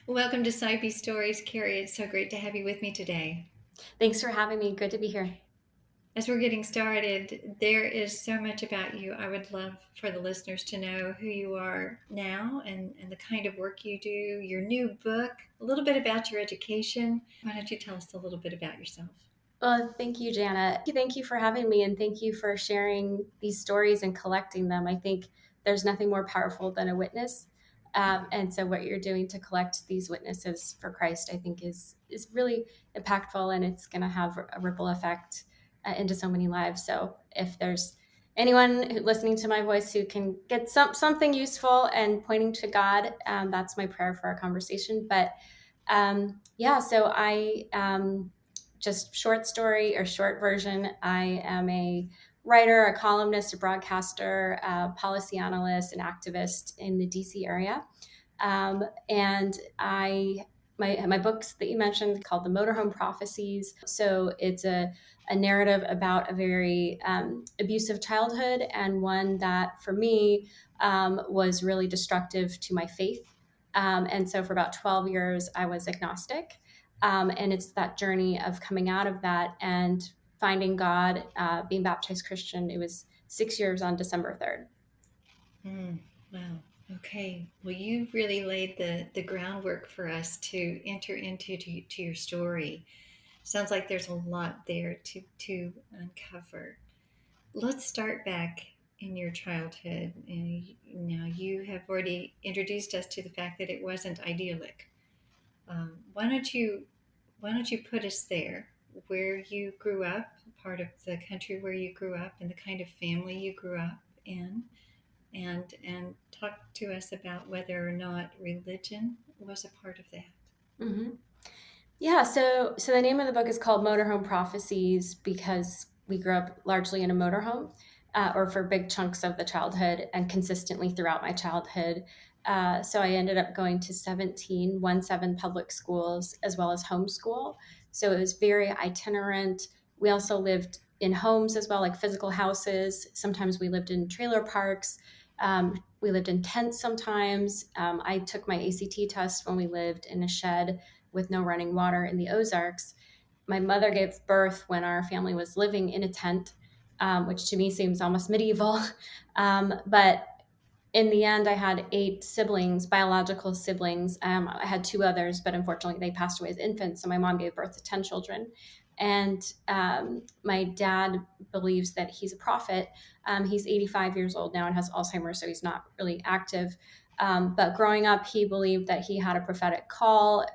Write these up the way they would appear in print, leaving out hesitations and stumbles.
Welcome to Sci Stories, Carrie. It's so great to have you with me today. Thanks for having me. Good to be here. As we're getting started, there is so much about you. I would love for the listeners to know who you are now and the kind of work you do, your new book, a little bit about your education. Why don't you tell us a little bit about yourself? Well, thank you, Jana. Thank you for having me, and thank you for sharing these stories and collecting them. I think there's nothing more powerful than a witness. And so, what you're doing to collect these witnesses for Christ, I think, is really impactful, and it's going to have a ripple effect into so many lives. So, if there's anyone listening to my voice who can get something useful and pointing to God, that's my prayer for our conversation. But yeah, so just short story or short version. I am a writer, a columnist, a broadcaster, a policy analyst, an activist in the DC area. And my books that you mentioned called the Motorhome Prophecies. So it's a narrative about a very abusive childhood, and one that for me was really destructive to my faith. And so for about 12 years, I was agnostic. And it's that journey of coming out of that and finding God, being baptized Christian. It was 6 years on December 3rd. Mm, wow. Okay. Well, you've really laid the groundwork for us to enter into to your story. Sounds like there's a lot there to uncover. Let's start back in your childhood. Now, you have already introduced us to the fact that it wasn't idyllic. Why don't you put us there, where you grew up, part of the country where you grew up, and the kind of family you grew up in, and talk to us about whether or not religion was a part of that. Mm-hmm. Yeah, so the name of the book is called Motorhome Prophecies because we grew up largely in a motorhome, or for big chunks of the childhood and consistently throughout my childhood. So I ended up going to 7 public schools as well as homeschool. So it was very itinerant. We also lived in homes as well, like physical houses. Sometimes we lived in trailer parks. We lived in tents sometimes. I took my ACT test when we lived in a shed with no running water in the Ozarks. My mother gave birth when our family was living in a tent, which to me seems almost medieval. But in the end, I had 8 siblings, biological siblings. I had 2 others, but unfortunately, they passed away as infants. So my mom gave birth to 10 children. And my dad believes that he's a prophet. He's 85 years old now and has Alzheimer's, so he's not really active. But growing up, he believed that he had a prophetic call.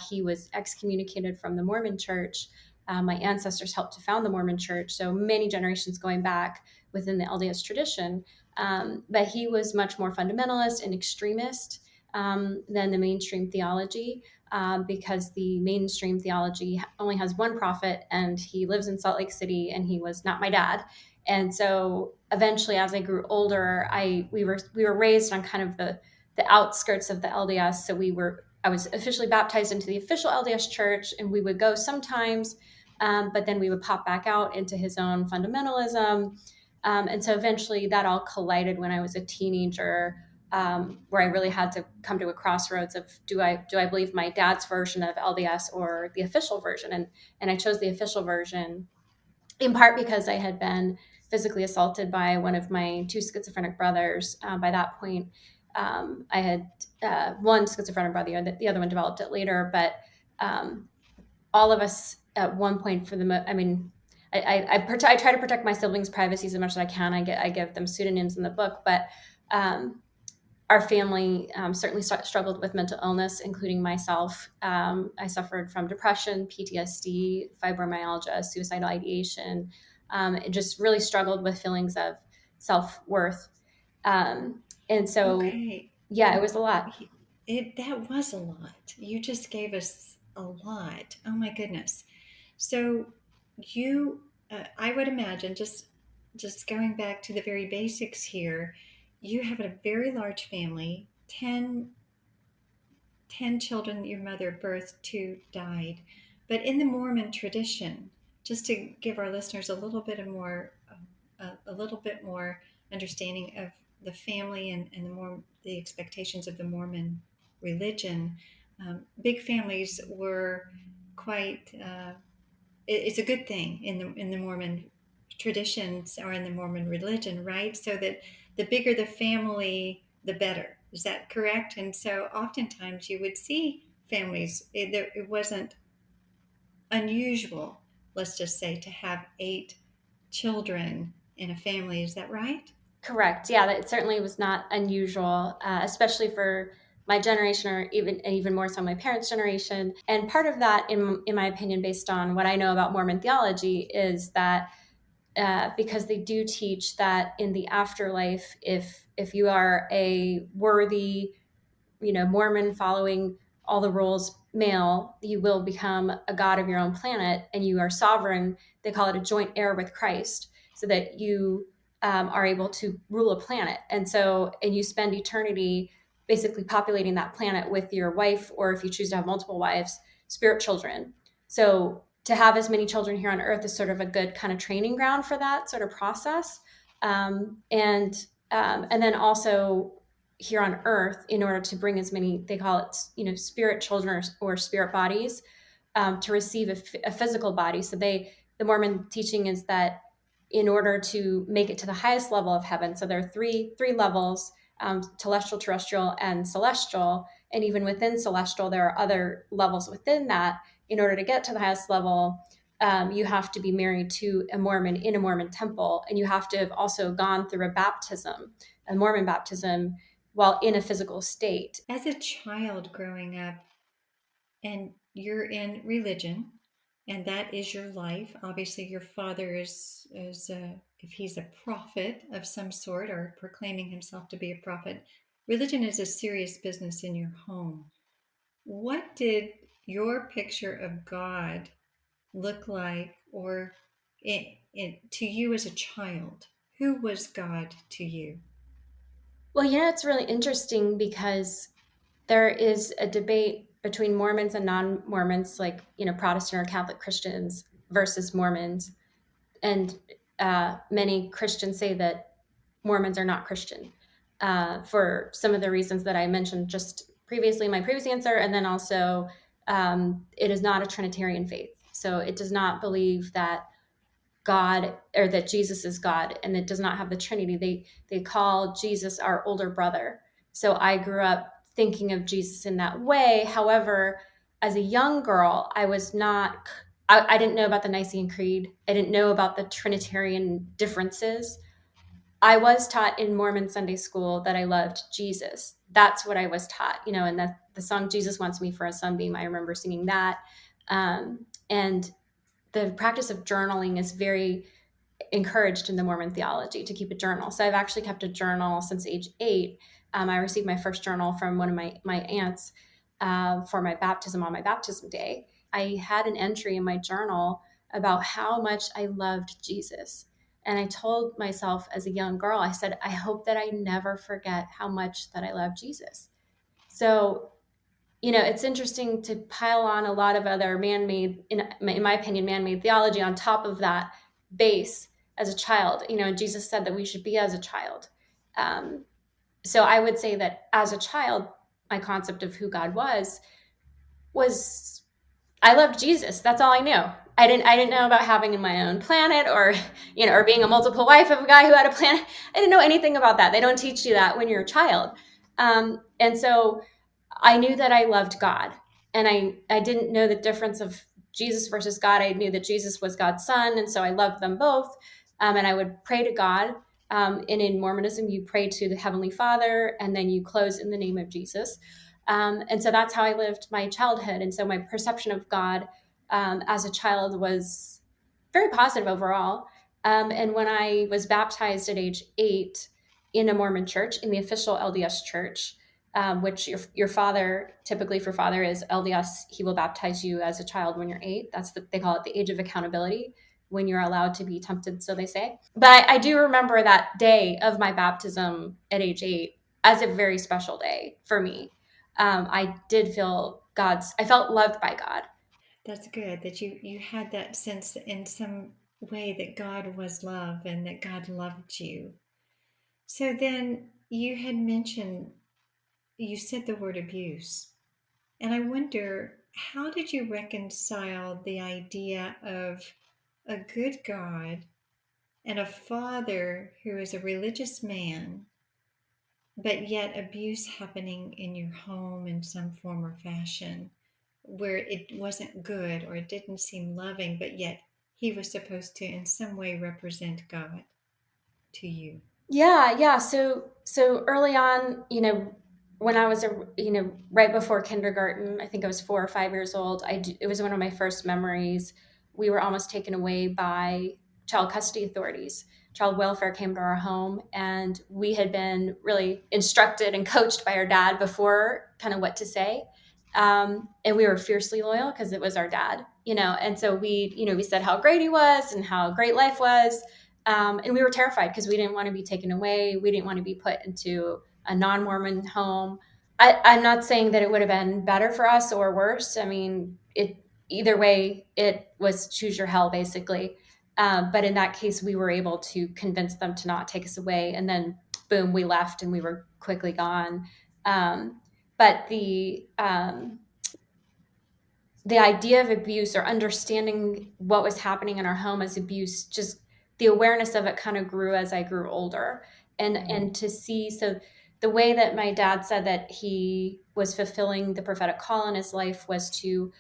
He was excommunicated from the Mormon church. My ancestors helped to found the Mormon church, so many generations going back within the LDS tradition. But he was much more fundamentalist and extremist than the mainstream theology, because the mainstream theology only has one prophet, and he lives in Salt Lake City, and he was not my dad. And so eventually, as I grew older, we were raised on kind of the outskirts of the LDS. So I was officially baptized into the official LDS church, and we would go sometimes, but then we would pop back out into his own fundamentalism. And so eventually that all collided when I was a teenager, where I really had to come to a crossroads of do I believe my dad's version of LDS or the official version? And I chose the official version in part because I had been physically assaulted by one of my 2 schizophrenic brothers. By that point, I had one schizophrenic brother. The other one developed it later, but um, all of us at one point I mean, I try to protect my siblings' privacy as much as I can. I give them pseudonyms in the book, but um, our family certainly struggled with mental illness, including myself. I suffered from depression, PTSD, fibromyalgia, suicidal ideation. It just really struggled with feelings of self worth, and so Okay. yeah, it was a lot. That was a lot. You just gave us a lot. Oh my goodness. So I would imagine, just going back to the very basics here, you have a very large family, 10 children your mother birthed, 2 died. But in the Mormon tradition, just to give our listeners a little bit more understanding of the family and the expectations of the Mormon religion, Big families were quite. It's a good thing in the Mormon traditions or in the Mormon religion, right? So that the bigger the family, the better. Is that correct? And so oftentimes you would see families. It wasn't unusual, let's just say, to have 8 children in a family. Is that right? Correct. Yeah, that certainly was not unusual, especially for my generation, or even more so my parents' generation. And part of that, in my opinion, based on what I know about Mormon theology, is that because they do teach that in the afterlife, if you are a worthy, Mormon following all the rules male, you will become a god of your own planet and you are sovereign. They call it a joint heir with Christ, so that you are able to rule a planet. And you spend eternity basically populating that planet with your wife, or if you choose to have multiple wives, spirit children. So to have as many children here on earth is sort of a good kind of training ground for that sort of process. And then also here on earth, in order to bring as many, they call it, spirit children, or spirit bodies, to receive a physical body. So the Mormon teaching is that in order to make it to the highest level of heaven, so there are three levels, telestial, terrestrial, and celestial. And even within celestial, there are other levels within that. In order to get to the highest level, you have to be married to a Mormon in a Mormon temple, and you have to have also gone through a Mormon baptism, while in a physical state. As a child growing up, and you're in religion, and that is your life. Obviously, your father is if he's a prophet of some sort or proclaiming himself to be a prophet. Religion is a serious business in your home. What did your picture of God look like, or to you as a child? Who was God to you? Well, it's really interesting because there is a debate between Mormons and non-Mormons, like, Protestant or Catholic Christians versus Mormons. And many Christians say that Mormons are not Christian, for some of the reasons that I mentioned just previously in my previous answer. And then also, it is not a Trinitarian faith. So it does not believe that God, or that Jesus is God, and it does not have the Trinity. They call Jesus our older brother. So I grew up thinking of Jesus in that way. However, as a young girl, I didn't know about the Nicene Creed. I didn't know about the Trinitarian differences. I was taught in Mormon Sunday school that I loved Jesus. That's what I was taught, and that the song "Jesus Wants Me for a Sunbeam," I remember singing that. And the practice of journaling is very encouraged in the Mormon theology, to keep a journal. So I've actually kept a journal since age 8. I received my first journal from one of my aunts, for my baptism, on my baptism day. I had an entry in my journal about how much I loved Jesus. And I told myself as a young girl, I said, I hope that I never forget how much that I love Jesus. So, it's interesting to pile on a lot of other man-made, in my opinion, man-made theology on top of that base as a child. Jesus said that we should be as a child. Um, so I would say that as a child, my concept of who God was I loved Jesus. That's all I knew. I didn't know about having my own planet, or or being a multiple wife of a guy who had a planet. I didn't know anything about that. They don't teach you that when you're a child. And so I knew that I loved God, and I didn't know the difference of Jesus versus God. I knew that Jesus was God's son, and so I loved them both. And I would pray to God. And in Mormonism, you pray to the Heavenly Father, and then you close in the name of Jesus. And so that's how I lived my childhood. And so my perception of God, as a child, was very positive overall. And when I was baptized at age 8 in a Mormon church, in the official LDS church, which your father, typically for father is LDS, he will baptize you as a child when you're 8. They call it the age of accountability, when you're allowed to be tempted, so they say. But I do remember that day of my baptism at age 8 as a very special day for me. I did feel I felt loved by God. That's good that you had that sense in some way that God was love and that God loved you. So then you had mentioned, you said the word abuse. And I wonder, how did you reconcile the idea of a good God and a father who is a religious man, but yet abuse happening in your home in some form or fashion, where it wasn't good or it didn't seem loving, but yet he was supposed to in some way represent God to you? Yeah, yeah. So early on, when I was right before kindergarten, I think I was 4 or 5 years old. It was one of my first memories. We were almost taken away by child custody authorities. Child welfare came to our home, and we had been really instructed and coached by our dad before, kind of what to say. And we were fiercely loyal because it was our dad, And so we said how great he was and how great life was, and we were terrified because we didn't want to be taken away. We didn't want to be put into a non-Mormon home. I'm not saying that it would have been better for us or worse. I mean, either way, it was choose your hell, basically. But in that case, we were able to convince them to not take us away, and then boom, we left, and we were quickly gone. But the idea of abuse, or understanding what was happening in our home as abuse, just the awareness of it kind of grew as I grew older. Mm, And to see, so the way that my dad said that he was fulfilling the prophetic call in his life was to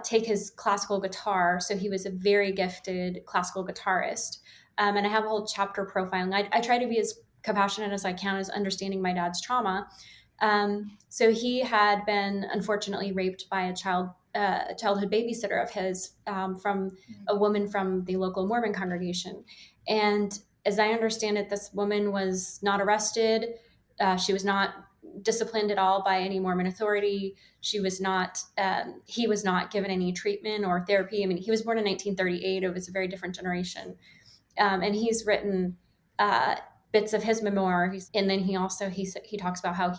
take his classical guitar. So he was a very gifted classical guitarist. And I have a whole chapter profiling. I try to be as compassionate as I can, as understanding my dad's trauma. So he had been unfortunately raped by a childhood babysitter of his, from mm, a woman from the local Mormon congregation. And as I understand it, this woman was not arrested. She was not disciplined at all by any Mormon authority. She was not. He was not given any treatment or therapy. I mean, he was born in 1938. It was a very different generation, and he's written uh, bits of his memoir. And then he talks about how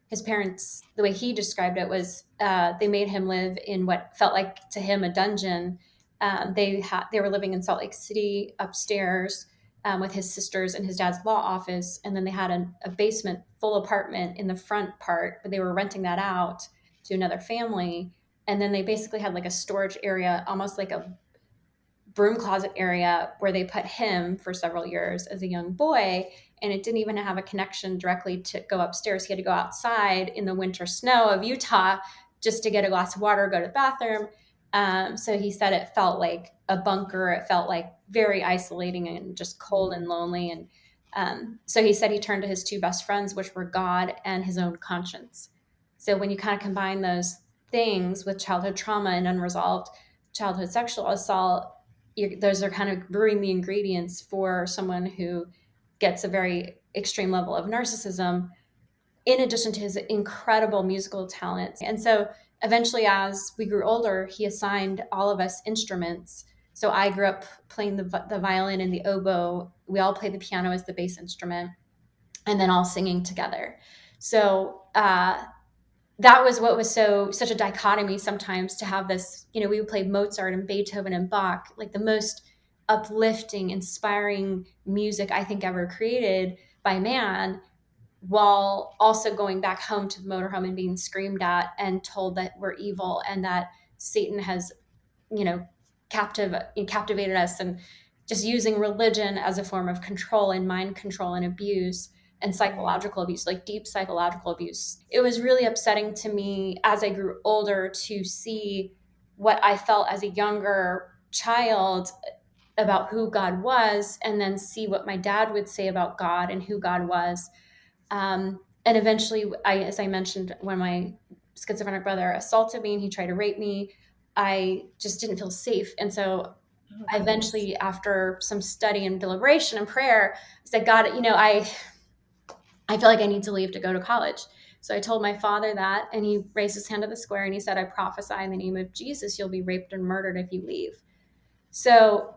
his parents, the way he described it was, they made him live in what felt like to him a dungeon. They were living in Salt Lake City upstairs, with his sisters and his dad's law office, and then they had a basement full apartment in the front part, but they were renting that out to another family. And then they basically had like a storage area, almost like a broom closet area, where they put him for several years as a young boy. And it didn't even have a connection directly to go upstairs. He had to go outside in the winter snow of Utah just to get a glass of water, go to the bathroom. So he said it felt like a bunker. It felt like very isolating and just cold mm, and lonely. And so he said he turned to his two best friends, which were God and his own conscience. So when you kind of combine those things with childhood trauma and unresolved childhood sexual assault, those are kind of brewing the ingredients for someone who gets a very extreme level of narcissism, in addition to his incredible musical talents. And so eventually, as we grew older, he assigned all of us instruments. So I grew up playing the violin and the oboe. We all played the piano as the bass instrument, and then all singing together. So that was what was such a dichotomy sometimes, to have this, we would play Mozart and Beethoven and Bach, like the most uplifting, inspiring music I think ever created by man, while also going back home to the motorhome and being screamed at and told that we're evil and that Satan has, you know, captivated us, and just using religion as a form of control and mind control and abuse and mm, psychological abuse, like deep psychological abuse. It was really upsetting to me as I grew older to see what I felt as a younger child about who God was, and then see what my dad would say about God and who God was. And eventually, as I mentioned, when my schizophrenic brother assaulted me and he tried to rape me, I just didn't feel safe. And so oh, I goodness. eventually, after some study and deliberation and prayer, I said, God, I feel like I need to leave to go to college. So I told my father that, and he raised his hand to the square and he said, I prophesy in the name of Jesus, you'll be raped and murdered if you leave. So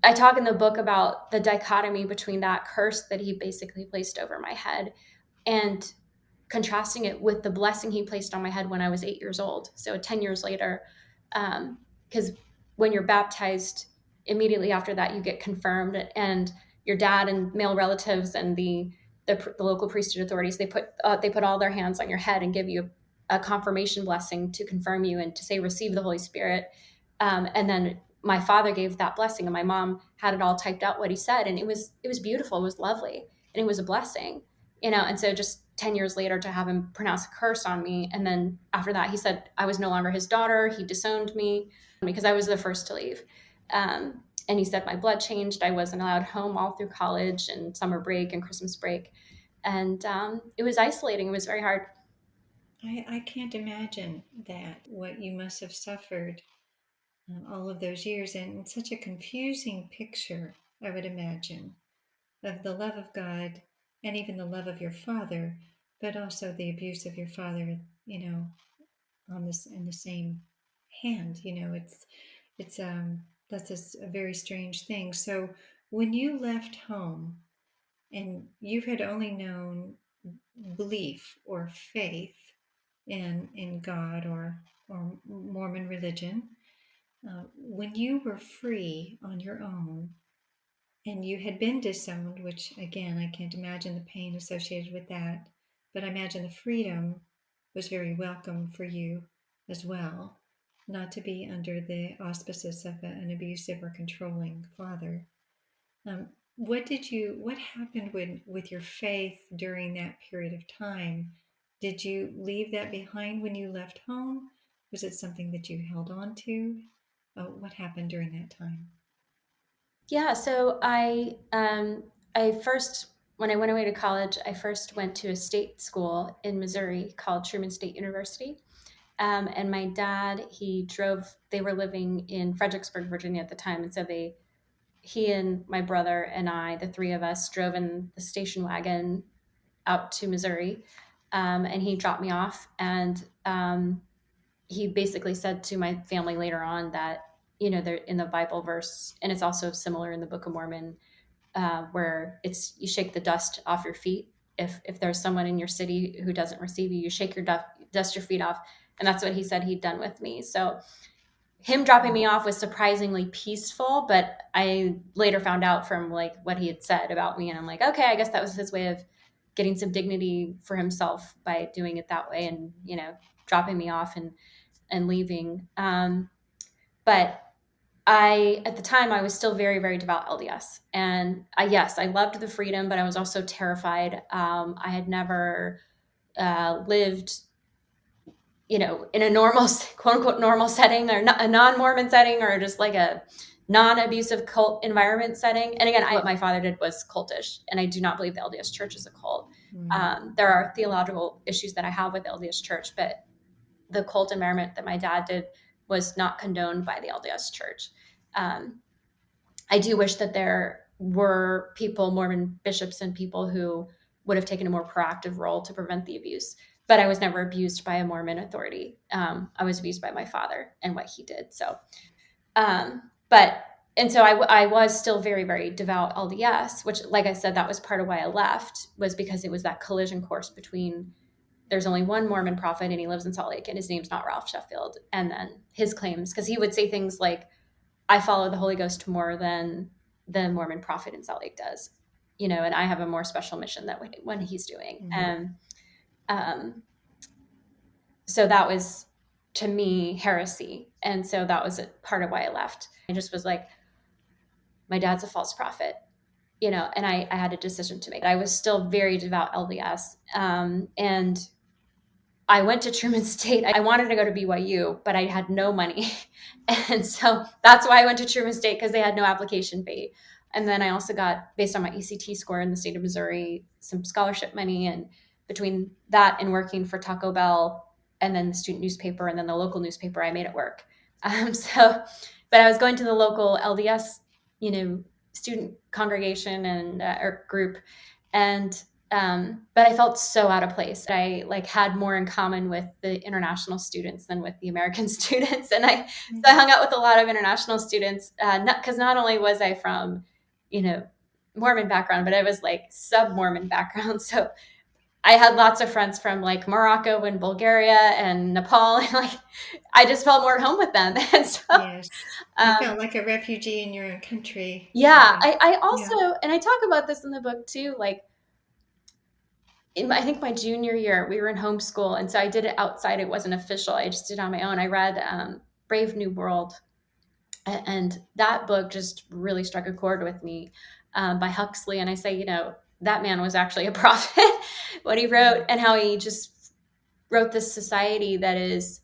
I talk in the book about the dichotomy between that curse that he basically placed over my head, and contrasting it with the blessing he placed on my head when I was 8 years old. So 10 years later, because when you're baptized, immediately after that, you get confirmed, and your dad and male relatives and the local priesthood authorities, they put all their hands on your head and give you a confirmation blessing to confirm you and to say, receive the Holy Spirit. And then my father gave that blessing, and my mom had it all typed out what he said. And it was beautiful. It was lovely. And it was a blessing, you know? And so just 10 years later to have him pronounce a curse on me. And then after that, he said I was no longer his daughter. He disowned me because I was the first to leave. And he said my blood changed. I wasn't allowed home all through college and summer break and Christmas break. And it was isolating. It was very hard. I can't imagine that, what you must have suffered all of those years, and it's such a confusing picture, I would imagine, of the love of God and even the love of your father, but also the abuse of your father, on this in the same hand. It's that's a very strange thing. So when you left home and you had only known belief or faith in God or Mormon religion, when you were free on your own and you had been disowned, which again, I can't imagine the pain associated with that, but I imagine the freedom was very welcome for you as well, not to be under the auspices of an abusive or controlling father. Um, what happened with your faith during that period of time? Did you leave that behind when you left home? Was it something that you held on to? What happened during that time? Yeah, so I first when I went away to college, I first went to a state school in Missouri called Truman State University. And my dad, he drove. They were living in Fredericksburg, Virginia at the time, and so he and my brother and I, the three of us, drove in the station wagon out to Missouri, and he dropped me off. And he basically said to my family later on that, you know, they're in the Bible verse, and it's also similar in the Book of Mormon, where it's you shake the dust off your feet. If there's someone in your city who doesn't receive you, you shake your dust your feet off, and that's what he said he'd done with me. So him dropping me off was surprisingly peaceful, but I later found out from like what he had said about me, and I'm like, okay, I guess that was his way of getting some dignity for himself by doing it that way, and you know, dropping me off and leaving. But at the time, I was still very, very devout LDS. And yes, I loved the freedom, but I was also terrified. I had never lived, you know, in a normal, quote unquote, normal setting, or a non-Mormon setting, or just like a non-abusive cult environment setting. And again, what my father did was cultish, and I do not believe the LDS Church is a cult. Mm. There are theological issues that I have with the LDS Church, but the cult environment that my dad did was not condoned by the LDS Church. Um, I do wish that there were people, Mormon bishops and people who would have taken a more proactive role to prevent the abuse. But I was never abused by a Mormon authority. I was abused by my father and what he did. So, but and so I was still very, very devout LDS, which, like I said, that was part of why I left, was because it was that collision course between there's only one Mormon prophet and he lives in Salt Lake and his name's not Ralph Sheffield. And then his claims, because he would say things like, I follow the Holy Ghost more than the Mormon prophet in Salt Lake does, you know, and I have a more special mission that when he's doing. Mm. And um, so that was to me heresy. And so that was a part of why I left. I just was like, my dad's a false prophet, you know, and I had a decision to make. I was still very devout LDS. And I went to Truman State. I wanted to go to BYU, but I had no money. And so that's why I went to Truman State, because they had no application fee. And then I also got, based on my ECT score in the state of Missouri, some scholarship money. And between that and working for Taco Bell and then the student newspaper and then the local newspaper, I made it work. But I was going to the local LDS, you know, student congregation and or group. And but I felt so out of place. I like had more in common with the international students than with the American students. And so I hung out with a lot of international students, because not only was I from, you know, Mormon background, but I was like sub-Mormon background. So I had lots of friends from like Morocco and Bulgaria and Nepal. And like, I just felt more at home with them. And so, Yes. You um, felt like a refugee in your own country, I yeah, guess. I Yeah. also, and I talk about this in the book too, like, I think my junior year, we were in homeschool, and so I did it outside. It wasn't official. I just did it on my own. I read Brave New World, and that book just really struck a chord with me, by Huxley. And I say, that man was actually a prophet, what he wrote, Mm. and how he just wrote this society that is.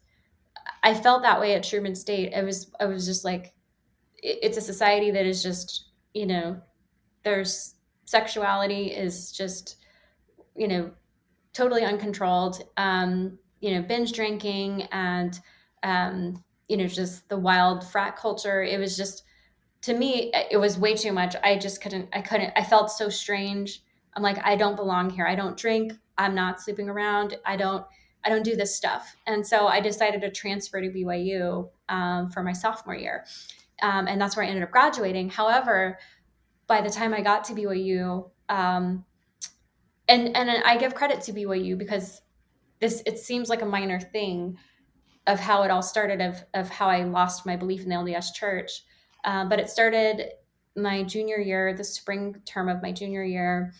I felt that way at Truman State. I was just like, it's a society that is just, there's sexuality is just, you know totally uncontrolled, binge drinking, and just the wild frat culture. It was just, to me, it was way too much. I felt so strange. I'm like, I don't belong here. I don't drink. I'm not sleeping around. I don't do this stuff. And so I decided to transfer to BYU, for my sophomore year. And that's where I ended up graduating. However, by the time I got to BYU, and I give credit to BYU because it seems like a minor thing of how it all started, of how I lost my belief in the LDS church. But it started my junior year, the spring term of my junior year.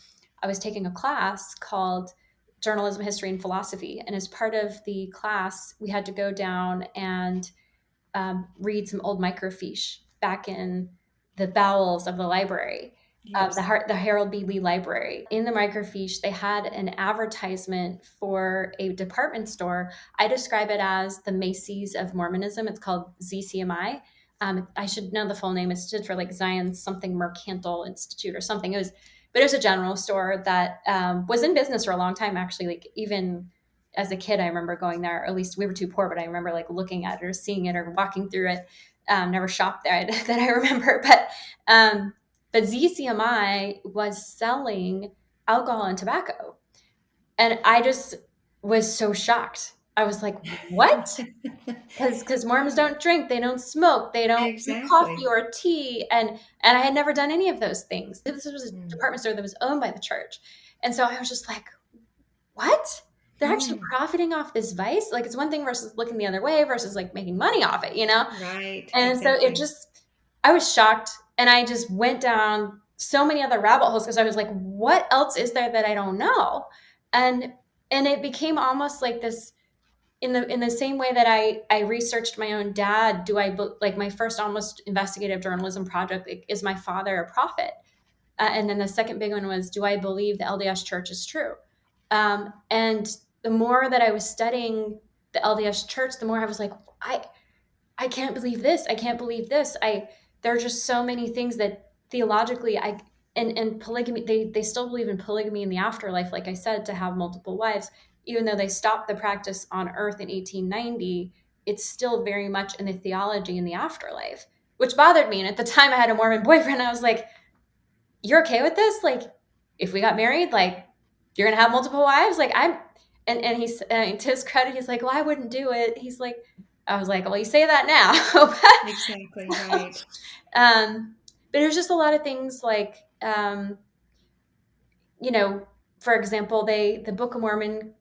I was taking a class called Journalism, History, and Philosophy. And as part of the class, we had to go down and read some old microfiche back in the bowels of the library, Yes. the Harold B. Lee Library. In the microfiche, they had an advertisement for a department store. I describe it as the Macy's of Mormonism. It's called ZCMI. I should know the full name. It stood for like Zion's something Mercantile Institute or something. But it was a general store that was in business for a long time, actually. Like, even as a kid, I remember going there. Or at least we were too poor, but I remember like looking at it or seeing it or walking through it. Never shopped there that I remember, but ZCMI was selling alcohol and tobacco, and I just was so shocked. I was like, "What?" Because Mormons Yeah, don't drink, they don't smoke, they don't drink coffee exactly. or tea, and I had never done any of those things. This was a Mm. department store that was owned by the church, and so I was just like, what? They're actually Hmm. profiting off this vice? Like, it's one thing versus looking the other way versus like making money off it, you know? Right, And so exactly. I was shocked, and I just went down so many other rabbit holes because I was like, what else is there that I don't know? And it became almost like this, in the same way that I researched my own dad. Like, my first almost investigative journalism project, like, is my father a prophet? And then the second big one was, do I believe the LDS church is true? And the more that I was studying the LDS church, the more I was like, I I can't believe this. I can't believe this. There are just so many things that theologically, and polygamy, they still believe in polygamy in the afterlife, like I said, to have multiple wives. Even though they stopped the practice on earth in 1890, it's still very much in the theology in the afterlife, which bothered me. And at the time I had a Mormon boyfriend. I was like, you're okay with this? Like, if we got married, like, you're gonna have multiple wives? Like, and he's, to his credit, he's like, well, I wouldn't do it. He's like, I was like, well, you say that now. Exactly right. But there's just a lot of things like, you know, for example, the Book of Mormon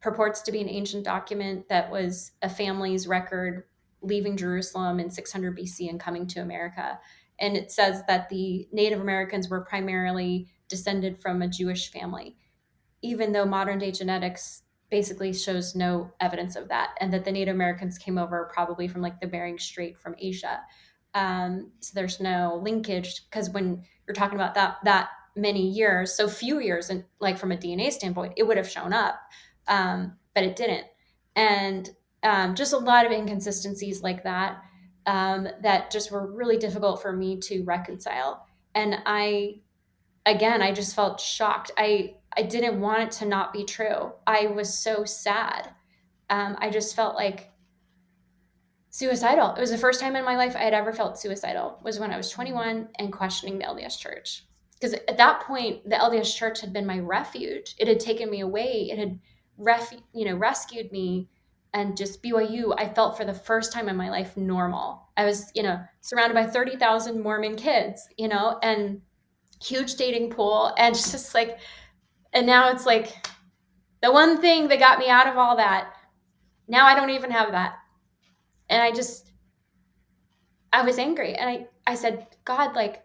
purports to be an ancient document that was a family's record leaving Jerusalem in 600 BC and coming to America. And it says that the Native Americans were primarily descended from a Jewish family, even though modern day genetics basically shows no evidence of that, and that the Native Americans came over probably from like the Bering Strait from Asia. So there's no linkage, because when you're talking about that many years, so few years, and like from a DNA standpoint, it would have shown up, but it didn't. And just a lot of inconsistencies like that, that just were really difficult for me to reconcile. And I just felt shocked. I didn't want it to not be true. I was so sad. I just felt like suicidal. It was the first time in my life I had ever felt suicidal, was when I was Mm. 21 and questioning the LDS church. Because at that point, the LDS church had been my refuge. It had taken me away. It had rescued me. And just BYU, I felt for the first time in my life normal. I was, surrounded by 30,000 Mormon kids, and huge dating pool, and just like, and now it's like the one thing that got me out of all that. Now I don't even have that. And I was angry, and I said, God, like,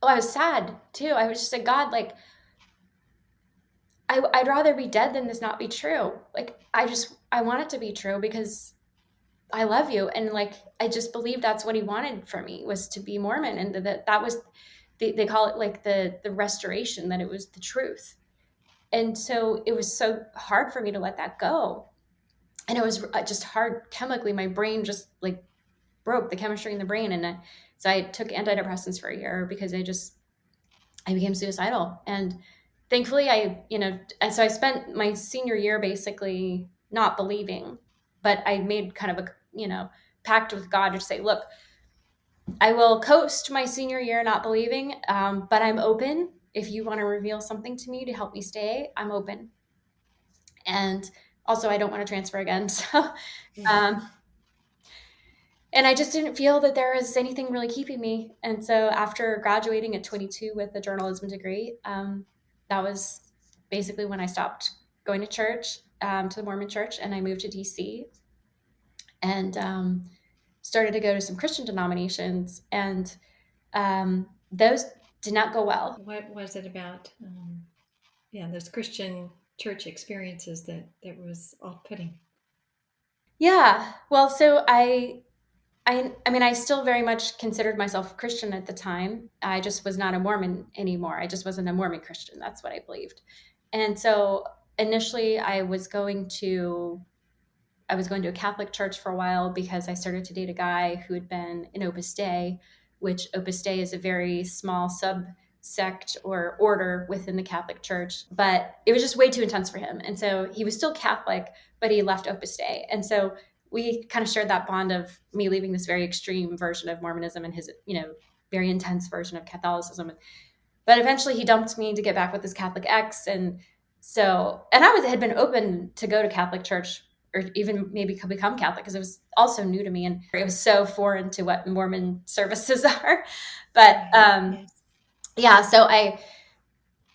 oh, I was sad too. I was just like, God, like, I'd rather be dead than this not be true. Like, I want it to be true because I love you. And like, I just believe that's what he wanted for me, was to be Mormon. And that was, they call it like the restoration, that it was the truth. And so it was so hard for me to let that go. And it was just hard chemically. My brain just like broke, the chemistry in the brain. And so I took antidepressants for a year because I became suicidal. And thankfully and so I spent my senior year basically not believing, but I made kind of a, pact with God to say, look, I will coast my senior year not believing, but I'm open. If you want to reveal something to me to help me stay, I'm open. And also, I don't want to transfer again. So, um, and I just didn't feel that there was anything really keeping me. And so, after graduating at 22 with a journalism degree, that was basically when I stopped going to church, to the Mormon church, and I moved to DC and started to go to some Christian denominations. And those did not go well. What was it about? Yeah, those Christian church experiences that was off-putting. Yeah. Well, so I mean, I still very much considered myself Christian at the time. I just was not a Mormon anymore. I just wasn't a Mormon Christian. That's what I believed. And so initially I was going to a Catholic church for a while because I started to date a guy who had been in Opus Dei, which Opus Dei is a very small subsect or order within the Catholic Church. But it was just way too intense for him. And so he was still Catholic, but he left Opus Dei. And so we kind of shared that bond of me leaving this very extreme version of Mormonism and his, very intense version of Catholicism. But eventually he dumped me to get back with his Catholic ex. And so, and had been open to go to Catholic church or even maybe become Catholic because it was also new to me and it was so foreign to what Mormon services are. But Right. Yes. yeah, so I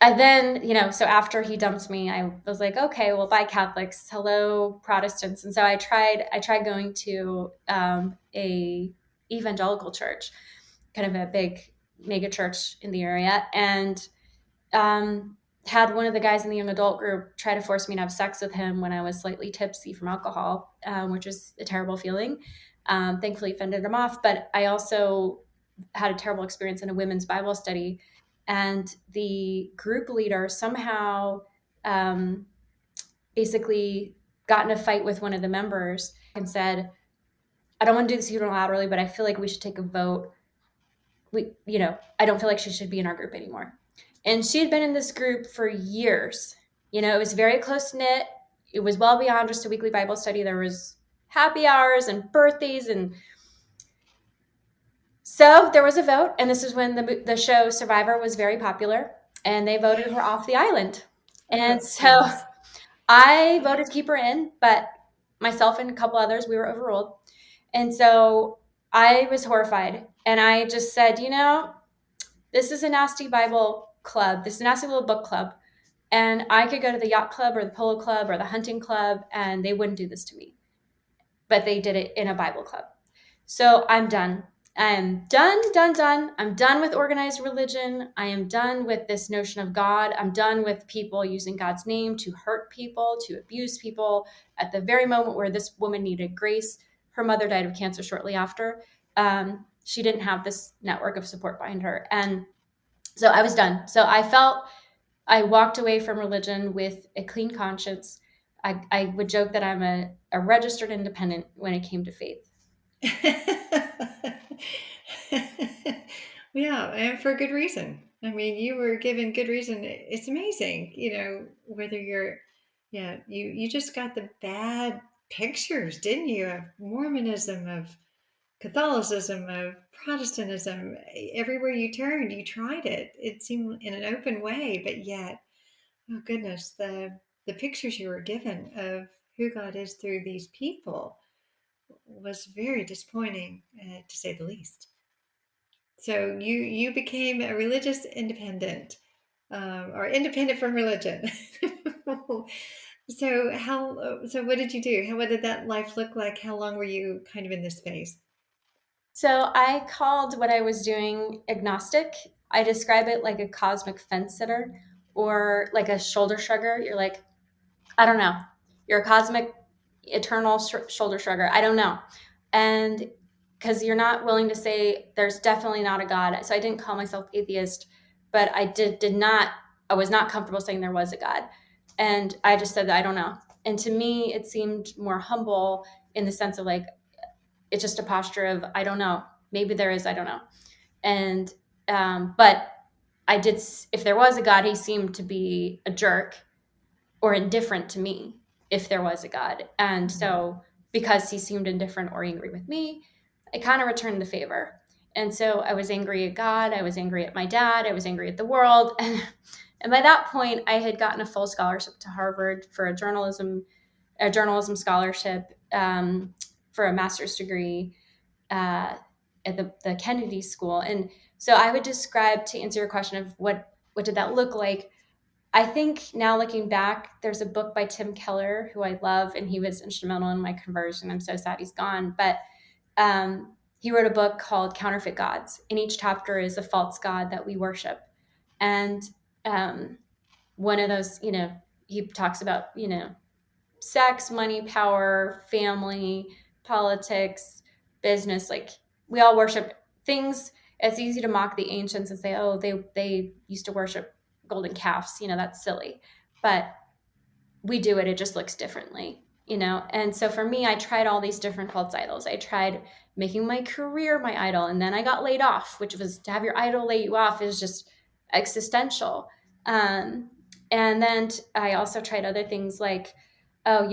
then, so after he dumped me, I was like, okay, well, bye Catholics, hello Protestants. And so I tried going to a evangelical church, kind of a big mega church in the area, and had one of the guys in the young adult group try to force me to have sex with him when I was slightly tipsy from alcohol, which was a terrible feeling. Thankfully, fended him off. But I also had a terrible experience in a women's Bible study, and the group leader somehow um, basically got in a fight with one of the members and said, "I don't want to do this unilaterally, but I feel like we should take a vote. I don't feel like she should be in our group anymore." And she had been in this group for years. It was very close knit. It was well beyond just a weekly Bible study. There was happy hours and birthdays, and so there was a vote. And this is when the show Survivor was very popular, and they voted her off the island. And Oh, so goodness. I voted to keep her in, but myself and a couple others, we were overruled. And so I was horrified, and I just said, this is a nasty Bible club. This is a nasty little book club. And I could go to the yacht club or the polo club or the hunting club, and they wouldn't do this to me. But they did it in a Bible club. So I'm done. I'm done, done, done. I'm done with organized religion. I am done with this notion of God. I'm done with people using God's name to hurt people, to abuse people. At the very moment where this woman needed grace, her mother died of cancer shortly after. She didn't have this network of support behind her. And so I was done. So I walked away from religion with a clean conscience. I would joke that I'm a registered independent when it came to faith. Yeah, and for good reason. I mean, you were given good reason. It's amazing, whether you're, yeah, you just got the bad pictures, didn't you, of Mormonism, of Catholicism, of Protestantism. Everywhere you turned, you tried it. It seemed in an open way, but yet, oh goodness, the pictures you were given of who God is through these people was very disappointing, to say the least. So you became a religious independent, or independent from religion. So what did you do? What did that life look like? How long were you kind of in this space? So I called what I was doing agnostic. I describe it like a cosmic fence sitter. or like a shoulder shrugger. You're like, I don't know. You're a cosmic, eternal shoulder shrugger. I don't know. And because you're not willing to say there's definitely not a God. So I didn't call myself atheist, but I did not, I was not comfortable saying there was a God. And I just said that I don't know. And to me, it seemed more humble in the sense of like, it's just a posture of, I don't know. Maybe there is, I don't know. And, but I did, if there was a God, he seemed to be a jerk or indifferent to me if there was a God. And Mm. so because he seemed indifferent or angry with me, I kind of returned the favor. And so I was angry at God, I was angry at my dad, I was angry at the world. And by that point, I had gotten a full scholarship to Harvard for a journalism scholarship for a master's degree uh, at the Kennedy School. And so I would describe, to answer your question of what did that look like, I think now looking back, there's a book by Tim Keller, who I love, and he was instrumental in my conversion. I'm so sad he's gone. But he wrote a book called Counterfeit Gods, and each chapter is a false god that we worship. And um, one of those, he talks about, sex, money, power, family, politics, business. Like we all worship things. It's easy to mock the ancients and say, oh, they used to worship golden calves. That's silly. But we do it. It just looks differently. And so for me, I tried all these different false idols. I tried making my career my idol, and then I got laid off, which was to have your idol lay you off is just existential. Um, and then I also tried other things like, oh,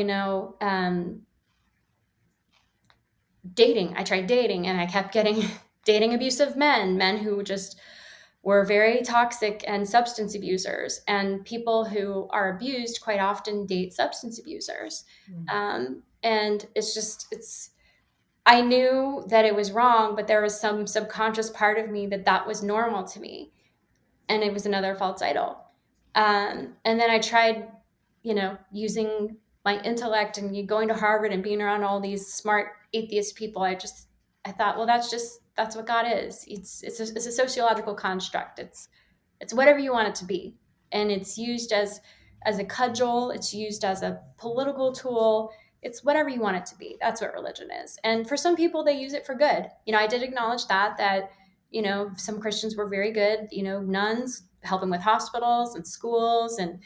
dating. I tried dating, and I kept getting dating abusive men who just were very toxic and substance abusers. And people who are abused quite often date substance abusers. Mm. And I knew that it was wrong, but there was some subconscious part of me that was normal to me. And it was another false idol. And then I tried, using my intellect and going to Harvard and being around all these smart atheist people. I thought, well, that's what God is. It's a sociological construct. It's whatever you want it to be, and it's used as a cudgel. It's used as a political tool. It's whatever you want it to be. That's what religion is. And for some people, they use it for good. I did acknowledge that some Christians were very good, nuns helping with hospitals and schools, and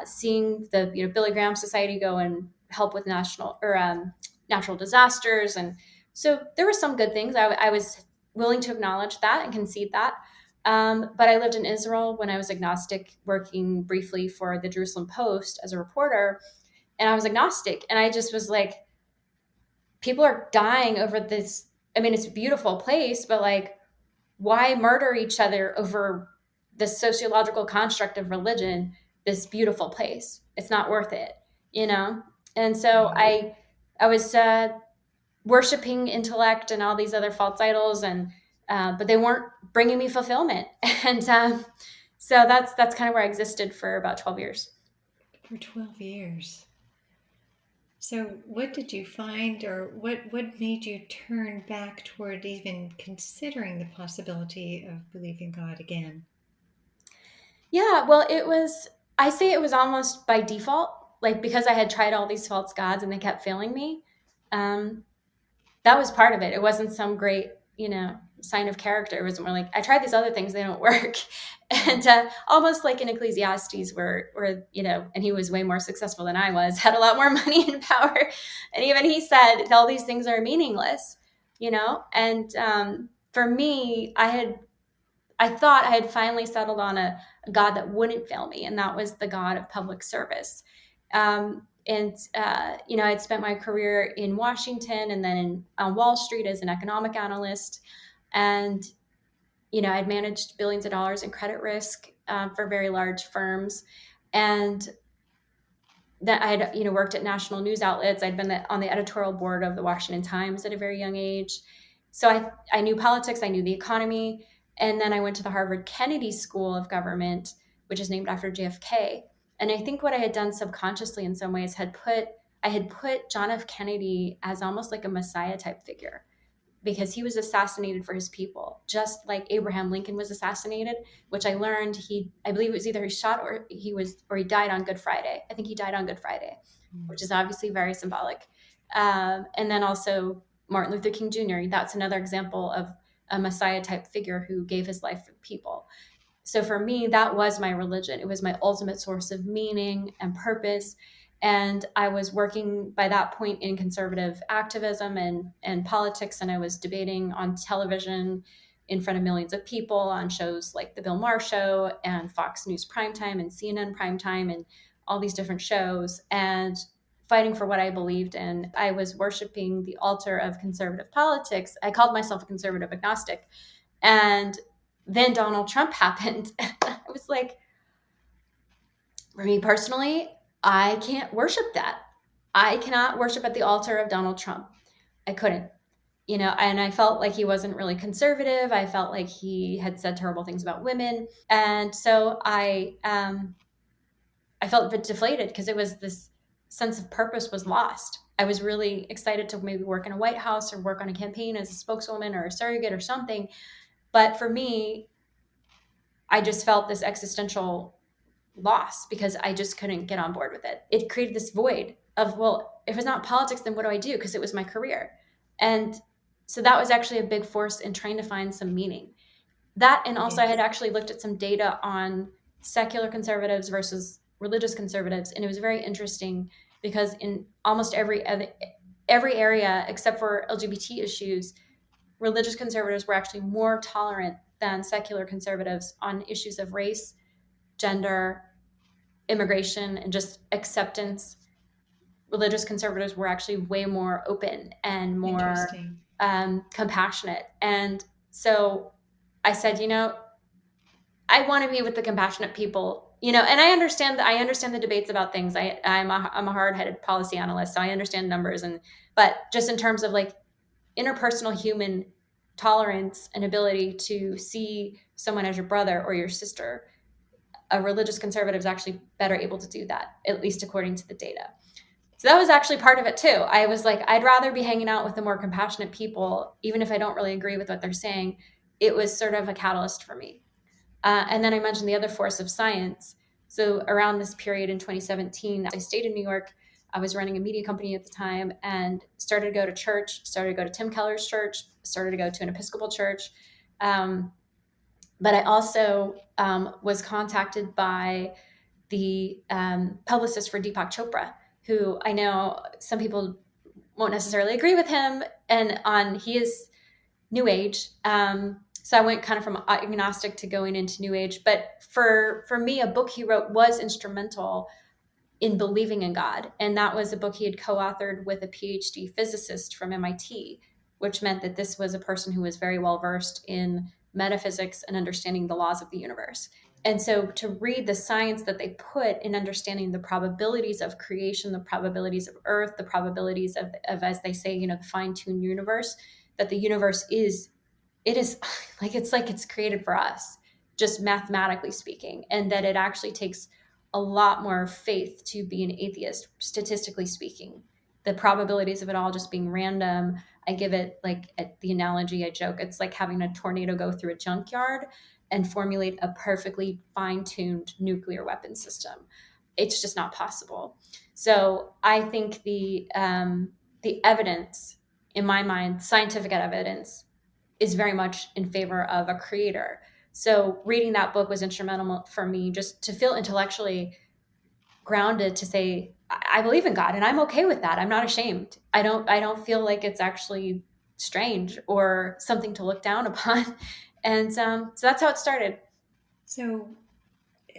seeing the, Billy Graham Society go and help with natural disasters. And so there were some good things. I was willing to acknowledge that and concede that. But I lived in Israel when I was agnostic, working briefly for the Jerusalem Post as a reporter. And I was agnostic. And I just was like, people are dying over this. I mean, it's a beautiful place, but like, why murder each other over the sociological construct of religion, this beautiful place? It's not worth it. And so Mm. I was worshiping intellect and all these other false idols, and but they weren't bringing me fulfillment. And so that's kind of where I existed for about 12 years. For 12 years. So, what did you find, or what made you turn back toward even considering the possibility of believing God again? Yeah, well, I say it was almost by default, like because I had tried all these false gods and they kept failing me. Um, that was part of it. It wasn't some great, sign of character. It was more like I tried these other things, they don't work. Mm. And almost like in Ecclesiastes, where and he was way more successful than I was, had a lot more money and power, and even he said all these things are meaningless. And for me, I thought I had finally settled on a God that wouldn't fail me, and that was the God of public service. I'd spent my career in Washington and then on Wall Street as an economic analyst, and I'd managed billions of dollars in credit risk for very large firms, and that I'd worked at national news outlets. I'd been on the editorial board of the Washington Times at a very young age, so I knew politics, I knew the economy, and then I went to the Harvard Kennedy School of Government, which is named after JFK. And I think what I had done subconsciously in some ways I had put John F. Kennedy as almost like a messiah type figure, because he was assassinated for his people, just like Abraham Lincoln was assassinated, which I learned I believe it was either he shot or he died on Good Friday. I think he died on Good Friday, which is obviously very symbolic. And then also Martin Luther King Jr., that's another example of a Messiah type figure who gave his life for the people. So for me, that was my religion. It was my ultimate source of meaning and purpose. And I was working by that point in conservative activism and politics. And I was debating on television in front of millions of people on shows like The Bill Maher Show and Fox News Primetime and CNN Primetime and all these different shows, and fighting for what I believed in. I was worshiping the altar of conservative politics. I called myself a conservative agnostic. And then Donald Trump happened. I was like, for me personally, I can't worship that. I cannot worship at the altar of Donald Trump. I couldn't, and I felt like he wasn't really conservative. I felt like he had said terrible things about women. And so I felt a bit deflated because it was this sense of purpose was lost. I was really excited to maybe work in a White House or work on a campaign as a spokeswoman or a surrogate or something. But for me, I just felt this existential loss because I just couldn't get on board with it. It created this void of, well, if it's not politics, then what do I do? Because it was my career. And so that was actually a big force in trying to find some meaning. That, and also I had Yes. actually looked at some data on secular conservatives versus religious conservatives, and it was very interesting because in almost every area except for LGBT issues, religious conservatives were actually more tolerant than secular conservatives on issues of race, gender, immigration, and just acceptance. Religious conservatives were actually way more open and more Interesting. compassionate. And so I said, I want to be with the compassionate people, and I understand the debates about things. I'm a hard-headed policy analyst, so I understand numbers, but just in terms of like interpersonal human tolerance and ability to see someone as your brother or your sister, a religious conservative is actually better able to do that, at least according to the data. So that was actually part of it too. I was like, I'd rather be hanging out with the more compassionate people, even if I don't really agree with what they're saying. It was sort of a catalyst for me. And then I mentioned the other force of science. So around this period in 2017, I stayed in New York. I was running a media company at the time and started to go to church, started to go to Tim Keller's church, started to go to an Episcopal church. But I also was contacted by the publicist for Deepak Chopra, who I know some people won't necessarily agree with him, and he is New Age. So I went kind of from agnostic to going into New Age. But for me, a book he wrote was instrumental in believing in God. And that was a book he had co-authored with a PhD physicist from MIT, which meant that this was a person who was very well versed in metaphysics and understanding the laws of the universe. And so to read the science that they put in understanding the probabilities of creation, the probabilities of Earth, the probabilities of as they say, the fine-tuned universe, that the universe it is like it's created for us, just mathematically speaking, and that it actually takes a lot more faith to be an atheist, statistically speaking. The probabilities of it all just being random. I give it like the analogy, I joke, it's like having a tornado go through a junkyard and formulate a perfectly fine-tuned nuclear weapon system. It's just not possible. So I think the evidence, in my mind, scientific evidence, is very much in favor of a creator. So reading that book was instrumental for me just to feel intellectually grounded, to say I believe in God and I'm okay with that. I'm not ashamed. I don't feel like it's actually strange or something to look down upon. And so that's how it started. So,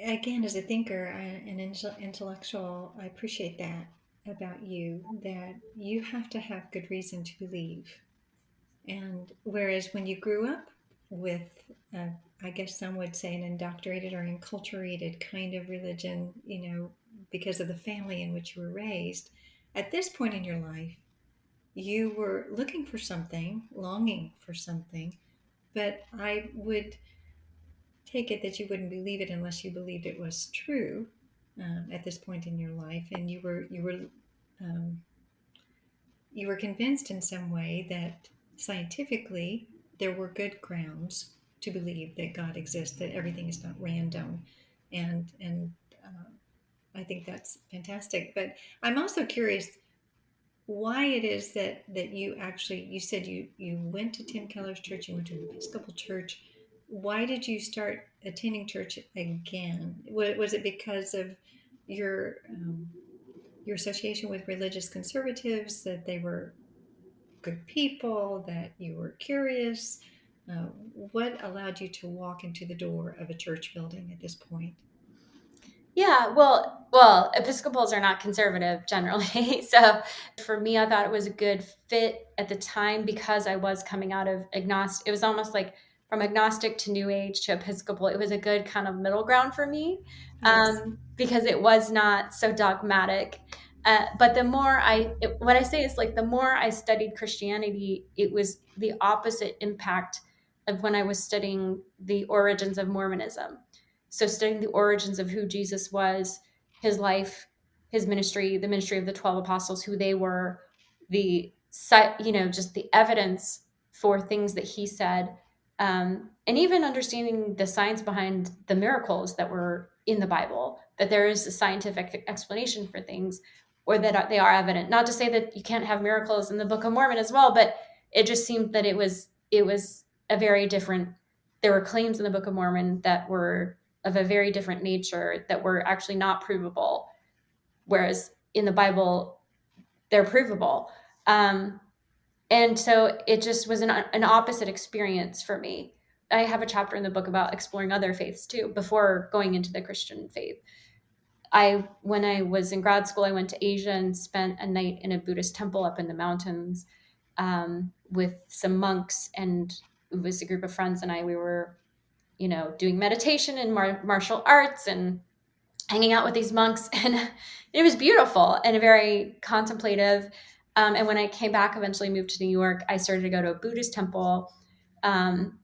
again, as a thinker and intellectual, I appreciate that about you, that you have to have good reason to believe. And whereas when you grew up with, I guess some would say, an indoctrinated or enculturated kind of religion, because of the family in which you were raised, at this point in your life, you were looking for something, longing for something, but I would take it that you wouldn't believe it unless you believed it was true at this point in your life, and you were convinced in some way that scientifically there were good grounds to believe that God exists, that everything is not random, and I think that's fantastic. But I'm also curious why it is that you actually, you said you went to Tim Keller's church, you went to an Episcopal church. Why did you start attending church again? Was it because of your your association with religious conservatives, that they were good people, that you were curious? What allowed you to walk into the door of a church building at this point? Yeah, Episcopals are not conservative generally. So for me, I thought it was a good fit at the time because I was coming out of agnostic. It was almost like from agnostic to New Age to Episcopal. It was a good kind of middle ground for me Yes. because it was not so dogmatic. But what I say is like the more I studied Christianity, it was the opposite impact of when I was studying the origins of Mormonism. So studying the origins of who Jesus was, his life, his ministry, the ministry of the 12 apostles, who they were, just the evidence for things that he said, and even understanding the science behind the miracles that were in the Bible, that there is a scientific explanation for things, or that they are evident. Not to say that you can't have miracles in the Book of Mormon as well, but it just seemed that it was a very different. There were claims in the Book of Mormon that were of a very different nature that were actually not provable, whereas in the Bible they're provable. Um, and so it just was an opposite experience for me. I have a chapter in the book about exploring other faiths too before going into the Christian faith. When I was in grad school, I went to Asia and spent a night in a Buddhist temple up in the mountains with some monks, and it was a group of friends and I. We were, doing meditation and martial arts and hanging out with these monks, and it was beautiful and very contemplative. And when I came back, eventually moved to New York, I started to go to a Buddhist temple.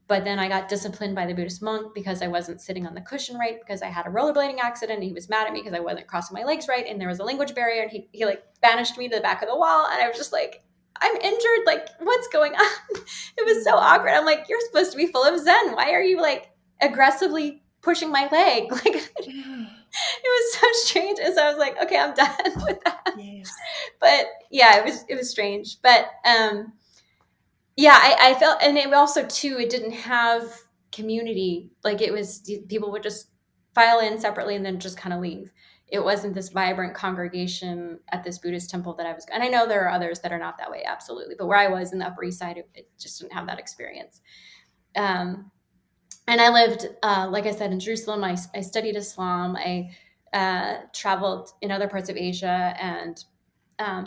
But then I got disciplined by the Buddhist monk because I wasn't sitting on the cushion right, because I had a rollerblading accident, and he was mad at me because I wasn't crossing my legs right, and there was a language barrier, and he like banished me to the back of the wall, and I was just like, I'm injured, like what's going on? It was so awkward. I'm like, you're supposed to be full of zen, why are you like aggressively pushing my leg? Like it was so strange. And so I was like, okay, I'm done with that. Yes. But yeah, it was strange. But yeah, I felt, and it also too, it didn't have community. Like it was, people would just file in separately and then just kind of leave. It wasn't this vibrant congregation at this Buddhist temple that I was, and I know there are others that are not that way, absolutely. But where I was in the Upper East Side, it just didn't have that experience. And I lived, like I said, in Jerusalem. I studied Islam. I traveled in other parts of Asia, and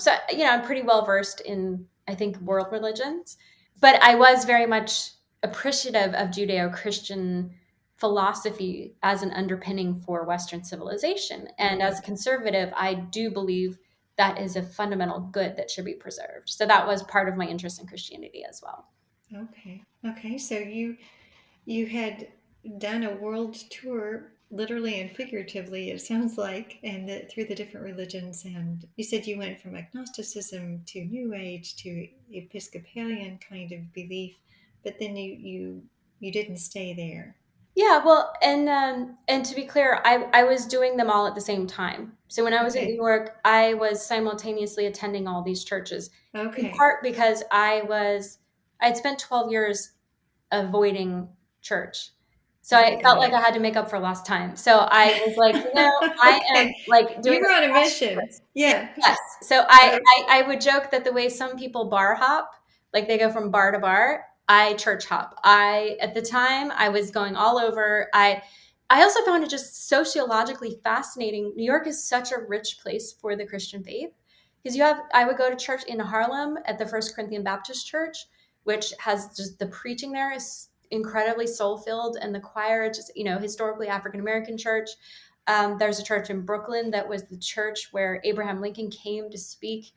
so I'm pretty well versed in, I think, world religions. But I was very much appreciative of Judeo-Christian philosophy as an underpinning for Western civilization. And as a conservative, I do believe that is a fundamental good that should be preserved. So that was part of my interest in Christianity as well. Okay. Okay. So you had done a world tour, literally and figuratively, it sounds like, and through the different religions. And you said you went from agnosticism to New Age to Episcopalian kind of belief, but then you didn't stay there. Yeah, well, and to be clear, I was doing them all at the same time. So when I was in New Okay. York, I was simultaneously attending all these churches, in Okay. part because I'd spent 12 years avoiding church. So I Okay. felt Got like I it. had to make up for lost time. So I was like, I am Okay. like doing You were on a a crash mission. course. Yeah. Yes. So Uh, I would joke that the way some people bar hop, like they go from bar to bar, I church hop. At the time I was going all over. I also found it just sociologically fascinating. New York is such a rich place for the Christian faith because I would go to church in Harlem at the First Corinthian Baptist Church, which has just the preaching there is incredibly soul filled, and the choir, just historically African American church. There's a church in Brooklyn that was the church where Abraham Lincoln came to speak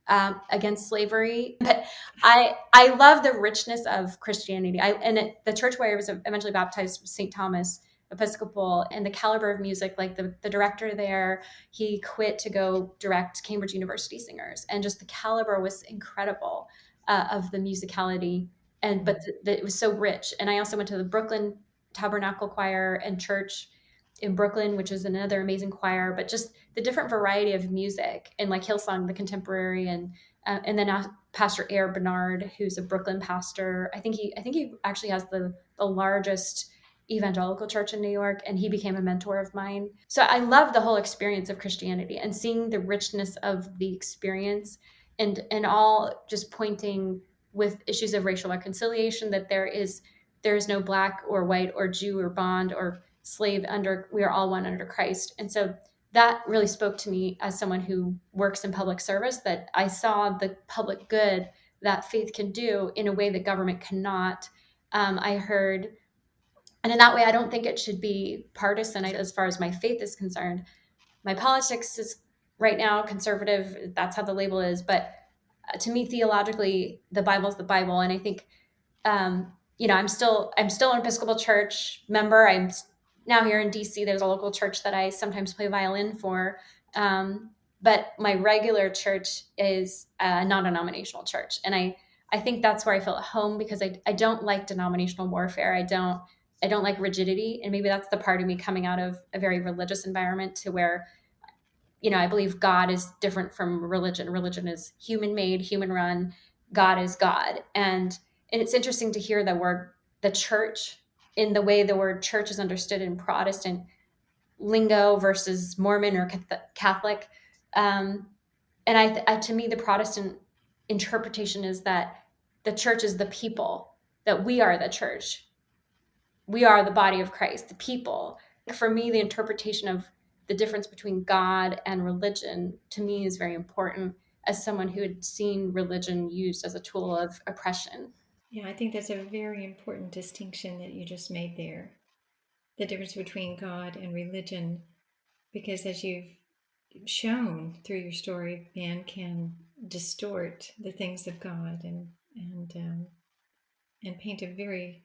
against slavery. But I love the richness of Christianity. The church where I was eventually baptized was St. Thomas Episcopal, and the caliber of music, like the director there, he quit to go direct Cambridge University singers, and just the caliber was incredible. of the musicality, and but it was so rich. And I also went to the Brooklyn Tabernacle Choir and Church in Brooklyn, which is another amazing choir. But just the different variety of music, and like Hillsong, the contemporary, and then Pastor Air Bernard, who's a Brooklyn pastor. I think he actually has the largest evangelical church in New York, and he became a mentor of mine. So I love the whole experience of Christianity and seeing the richness of the experience, and all just pointing with issues of racial reconciliation, that there is no black or white or Jew or bond or slave, under we are all one under Christ. And so that really spoke to me as someone who works in public service, that I saw the public good that faith can do in a way that government cannot. I heard, and in that way, I don't think it should be partisan as far as my faith is concerned. My politics is right now conservative. That's how the label is. But to me, theologically, the Bible is the Bible. And I think, I'm still an Episcopal church member. I'm now here in DC. There's a local church that I sometimes play violin for. But my regular church is a non-denominational church. And I think that's where I feel at home, because I don't like denominational warfare. I don't like rigidity. And maybe that's the part of me coming out of a very religious environment, to where, I believe God is different from religion. Religion is human made, human run. God is God. And it's interesting to hear the word, the church, in the way the word church is understood in Protestant lingo versus Mormon or Catholic. And to me, the Protestant interpretation is that the church is the people, that we are the church. We are the body of Christ, the people. For me, the interpretation of the difference between God and religion, to me, is very important, as someone who had seen religion used as a tool of oppression. Yeah, I think that's a very important distinction that you just made there. The difference between God and religion, because as you've shown through your story, man can distort the things of God and paint a very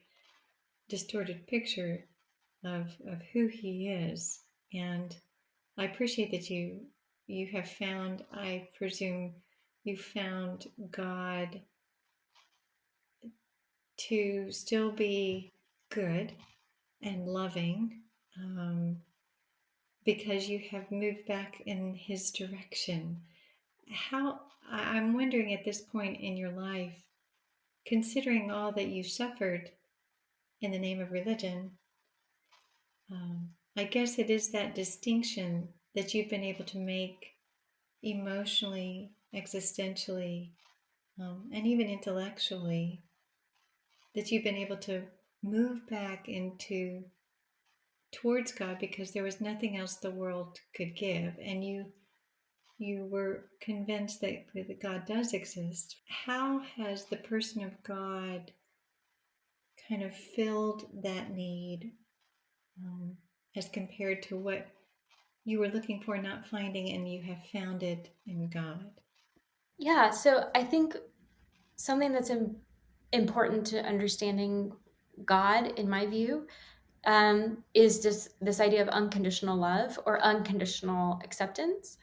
distorted picture of who He is. And I appreciate that you have found, I presume, you found God to still be good and loving, because you have moved back in His direction. I'm wondering at this point in your life, considering all that you suffered in the name of religion, I guess it is that distinction that you've been able to make emotionally, existentially, and even intellectually, that you've been able to move back into towards God, because there was nothing else the world could give, and you were convinced that God does exist. How has the person of God kind of filled that need, as compared to what you were looking for, not finding, and you have found it in God? Yeah, so I think something that's important to understanding God, in my view, is this idea of unconditional love or unconditional acceptance,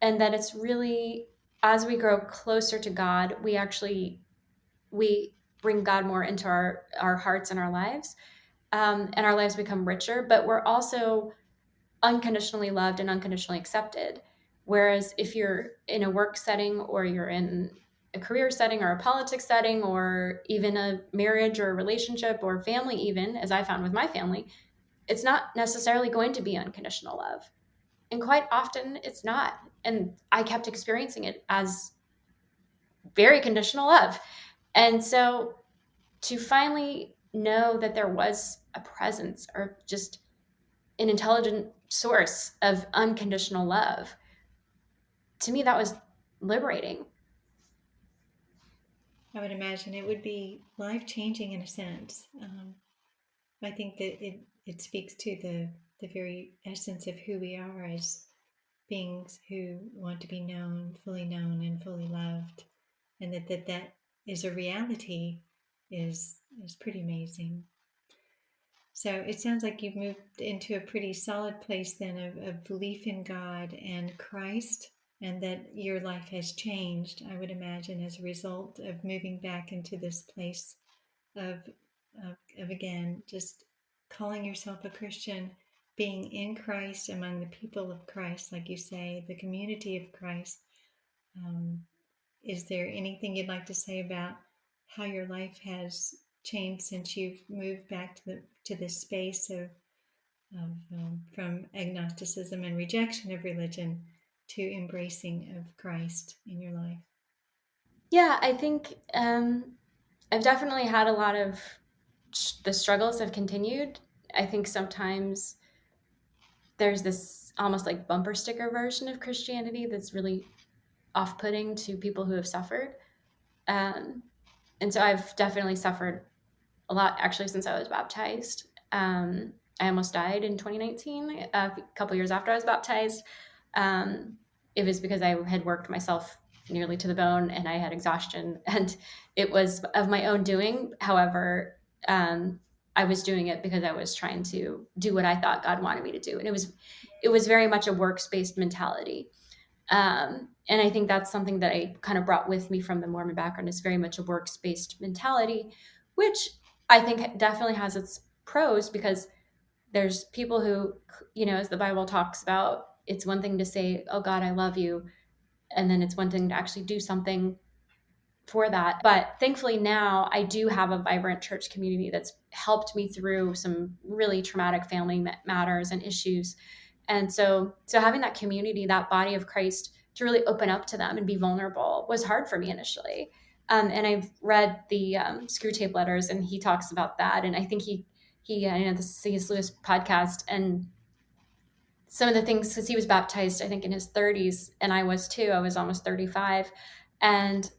and that it's really, as we grow closer to God, we bring God more into our hearts and our lives, and our lives become richer. But we're also unconditionally loved and unconditionally accepted. Whereas if you're in a work setting, or you're in a career setting, or a politics setting, or even a marriage or a relationship or family, even as I found with my family, it's not necessarily going to be unconditional love. And quite often it's not. And I kept experiencing it as very conditional love. And so to finally know that there was a presence, or just an intelligent source of unconditional love, to me, that was liberating. I would imagine it would be life changing in a sense. I think that it speaks to the very essence of who we are as beings who want to be known and fully loved, and that is a reality, is pretty amazing. So it sounds like you've moved into a pretty solid place then of belief in God and Christ and that your life has changed, I would imagine, as a result of moving back into this place of, of again, just calling yourself a Christian, being in Christ among the people of Christ, like you say, the community of Christ. Um, is there anything you'd like to say about how your life has changed since you've moved back to this space of from agnosticism and rejection of religion to embracing of Christ in your life? Yeah, I think I've definitely had a lot of the struggles have continued. I think sometimes there's this almost like bumper sticker version of Christianity that's really off putting to people who have suffered. Um, and so I've definitely suffered a lot actually since I was baptized. I almost died in 2019, a couple years after I was baptized. Um, it was because I had worked myself nearly to the bone and I had exhaustion, and it was of my own doing. However, I was doing it because I was trying to do what I thought God wanted me to do, and it was very much a works based mentality. And I think that's something that I kind of brought with me from the Mormon background is very much a works based mentality, which I think definitely has its pros because there's people who, as the Bible talks about, it's one thing to say, "Oh God, I love you," and then it's one thing to actually do something for that. But thankfully now I do have a vibrant church community that's helped me through some really traumatic family matters and issues. And so having that community, that body of Christ to really open up to them and be vulnerable was hard for me initially. And I've read the Screwtape letters, and he talks about that. And I think the C.S. Lewis podcast, and some of the things, because he was baptized, I think, in his 30s, and I was too. I was almost 35. And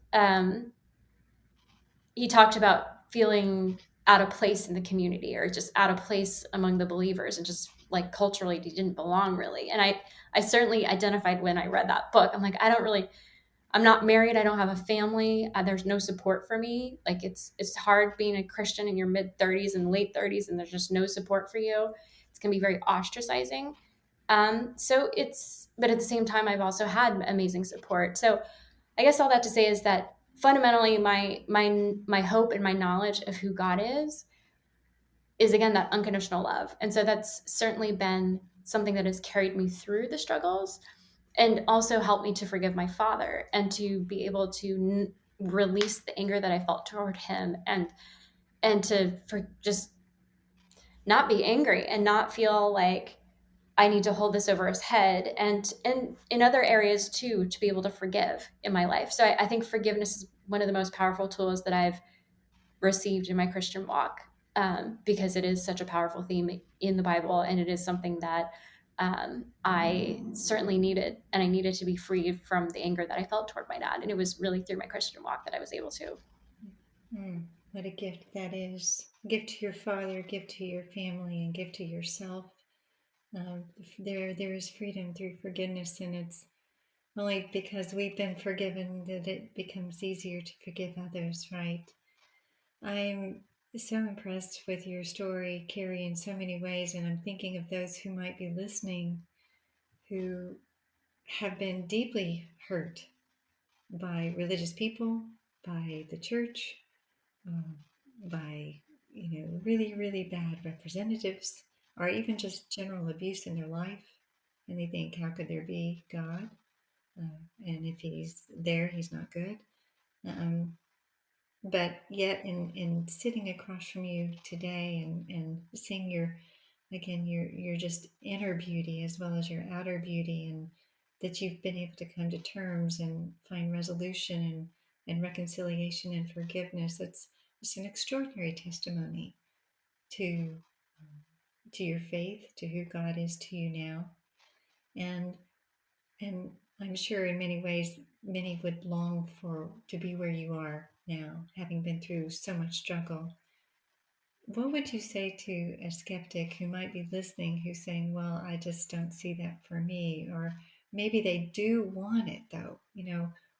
he talked about feeling out of place in the community or just out of place among the believers, and just like culturally he didn't belong really. And I certainly identified when I read that book. I'm like, I'm not married, I don't have a family, there's no support for me. Like it's hard being a Christian in your mid 30s and late 30s and there's just no support for you. It's going to be very ostracizing. But at the same time I've also had amazing support. So I guess all that to say is that fundamentally my hope and my knowledge of who God is again that unconditional love. And so that's certainly been something that has carried me through the struggles and also helped me to forgive my father and to be able to release the anger that I felt toward him, and to for just not be angry and not feel like I need to hold this over his head, and in other areas too, to be able to forgive in my life. So I think forgiveness is one of the most powerful tools that I've received in my Christian walk, because it is such a powerful theme in the Bible, and it is something that I certainly needed, and I needed to be freed from the anger that I felt toward my dad. And it was really through my Christian walk that I was able to. Mm, what a gift that is. Gift to your father, gift to your family, and gift to yourself. There is freedom through forgiveness, and it's only because we've been forgiven that it becomes easier to forgive others, right? I'm so impressed with your story, Carrie, in so many ways, and I'm thinking of those who might be listening who have been deeply hurt by religious people, by the church, um, by really really bad representatives, or even just general abuse in their life, and they think, how could there be God? And if he's there, he's not good. Um, but yet, in sitting across from you today and seeing your, again, your just inner beauty as well as your outer beauty, and that you've been able to come to terms and find resolution and reconciliation and forgiveness, it's an extraordinary testimony to to your faith, to who God is to you now. And and I'm sure in many ways many would long for to be where you are now, having been through so much struggle. What would you say to a skeptic who might be listening who's saying, well, I just don't see that for me? Or maybe they do want it though.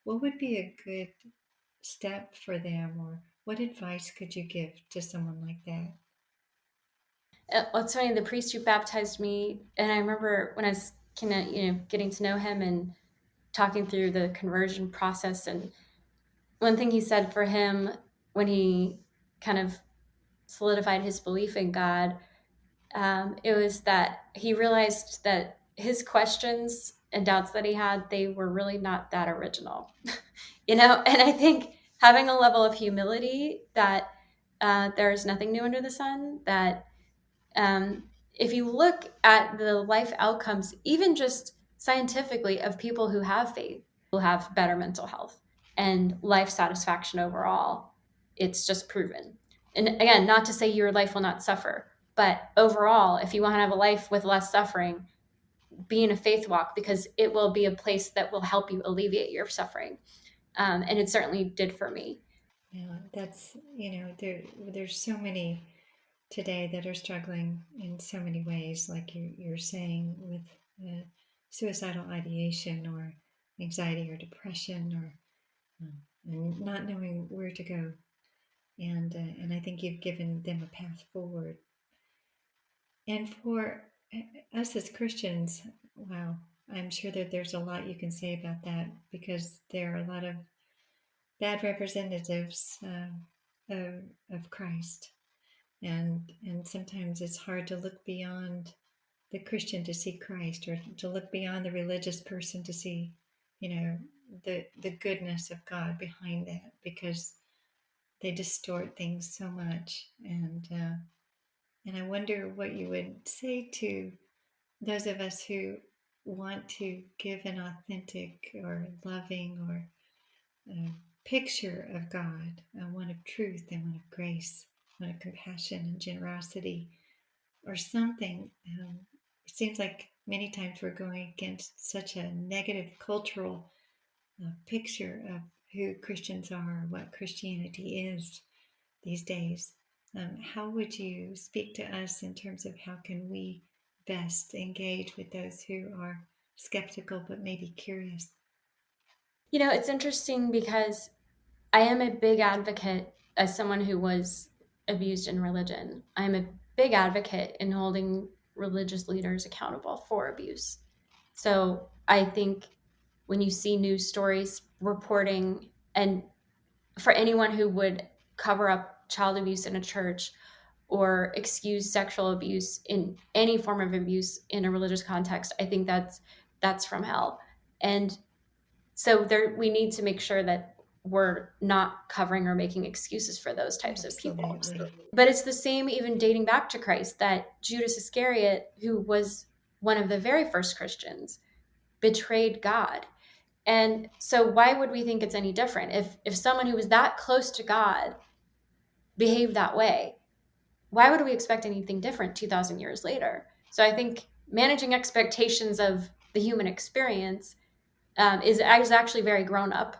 What would be a good step for them? Or what advice could you give to someone like that? It's funny, the priest who baptized me, and I remember when I was kind of, getting to know him, and talking through the conversion process. And one thing he said for him when he kind of solidified his belief in God, it was that he realized that his questions and doubts that he had, they were really not that original. And I think having a level of humility that there is nothing new under the sun, that if you look at the life outcomes, even just scientifically, of people who have faith, will have better mental health and life satisfaction overall. It's just proven. And again, not to say your life will not suffer, but overall, if you want to have a life with less suffering, be in a faith walk, because it will be a place that will help you alleviate your suffering. And it certainly did for me. Yeah, that's, there's so many today that are struggling in so many ways, like you're saying, with suicidal ideation or anxiety or depression, or and not knowing where to go. And I think you've given them a path forward. And for us as Christians, wow, I'm sure that there's a lot you can say about that, because there are a lot of bad representatives of Christ, and sometimes it's hard to look beyond the Christian to see Christ, or to look beyond the religious person to see, the goodness of God behind that, because they distort things so much. And I wonder what you would say to those of us who want to give an authentic or loving or picture of God, one of truth and one of grace, one of compassion and generosity, or something. It seems like many times we're going against such a negative cultural picture of who Christians are, what Christianity is these days. How would you speak to us in terms of how can we best engage with those who are skeptical but maybe curious? It's interesting because I am a big advocate, as someone who was abused in religion. I'm a big advocate in holding religious leaders accountable for abuse. So I think when you see news stories reporting, and for anyone who would cover up child abuse in a church or excuse sexual abuse in any form of abuse in a religious context, I think that's from hell. And so we need to make sure that we're not covering or making excuses for those types of people. Absolutely. But it's the same even dating back to Christ, that Judas Iscariot, who was one of the very first Christians, betrayed God. And so why would we think it's any different if someone who was that close to God behaved that way? Why would we expect anything different 2000 years later? So I think managing expectations of the human experience is actually very grown up.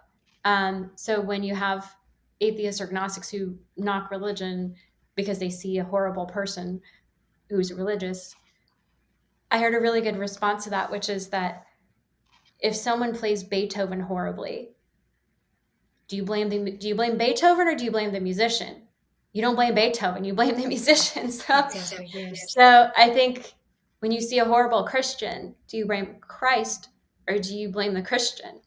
So when you have atheists or agnostics who knock religion because they see a horrible person who's religious, I heard a really good response to that, which is that if someone plays Beethoven horribly, do you blame Beethoven, or do you blame the musician? You don't blame Beethoven, you blame the musician. Exactly. Yes. So I think when you see a horrible Christian, do you blame Christ or do you blame the Christian?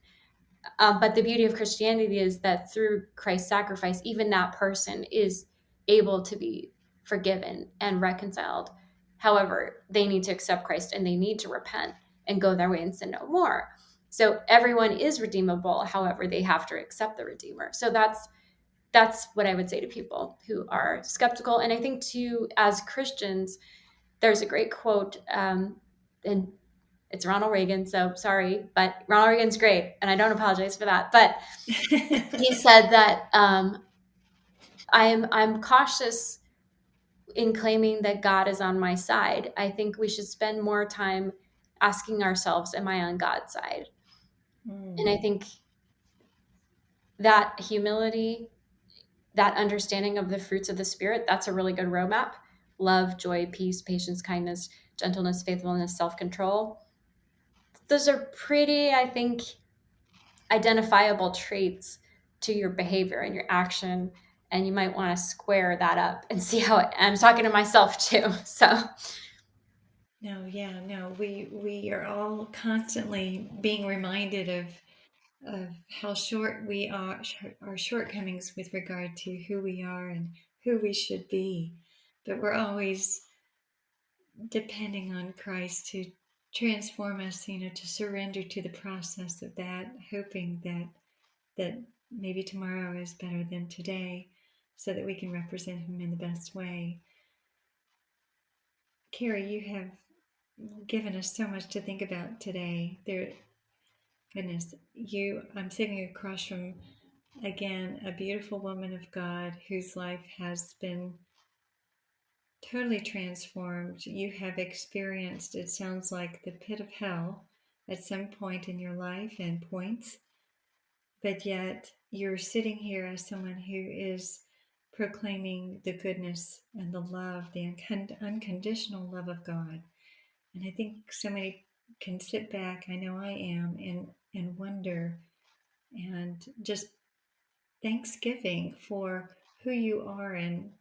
But the beauty of Christianity is that through Christ's sacrifice, even that person is able to be forgiven and reconciled. However, they need to accept Christ and they need to repent and go their way and sin no more. So everyone is redeemable. However, they have to accept the Redeemer. So that's what I would say to people who are skeptical. And I think too, as Christians, there's a great quote, and it's Ronald Reagan, so sorry, but Ronald Reagan's great, and I don't apologize for that. But he said that I'm cautious in claiming that God is on my side. I think we should spend more time asking ourselves, am I on God's side? And I think that humility, that understanding of the fruits of the Spirit, that's a really good roadmap. Love, joy, peace, patience, kindness, gentleness, faithfulness, self-control. Those are pretty, I think, identifiable traits to your behavior and your action. And you might want to square that up and see how I'm talking to myself too. So No, yeah, no. We are all constantly being reminded of how short we are, our shortcomings with regard to who we are and who we should be. But we're always depending on Christ to transform us, to surrender to the process of that, hoping that maybe tomorrow is better than today, so that we can represent Him in the best way. Carrie, you have given us so much to think about today. There, goodness, I'm sitting across from, again, a beautiful woman of God whose life has been totally transformed. You have experienced, it sounds like, the pit of hell at some point in your life and points, but yet you're sitting here as someone who is proclaiming the goodness and the love, the unconditional love of God. And I think so many can sit back, I know I am, and wonder and just thanksgiving for who you are and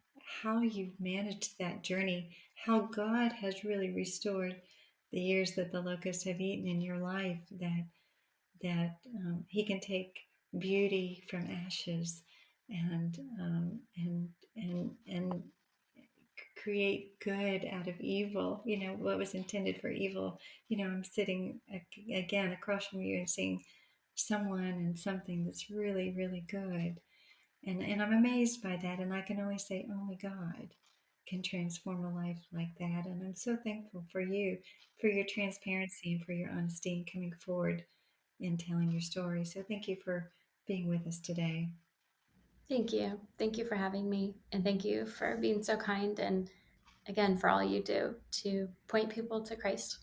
how you've managed that journey, how God has really restored the years that the locusts have eaten in your life, that He can take beauty from ashes and and create good out of evil. What was intended for evil. I'm sitting again across from you and seeing someone and something that's really, really good. And I'm amazed by that. And I can only say, only God can transform a life like that. And I'm so thankful for you, for your transparency and for your honesty and coming forward and telling your story. So thank you for being with us today. Thank you. Thank you for having me. And thank you for being so kind and again for all you do to point people to Christ.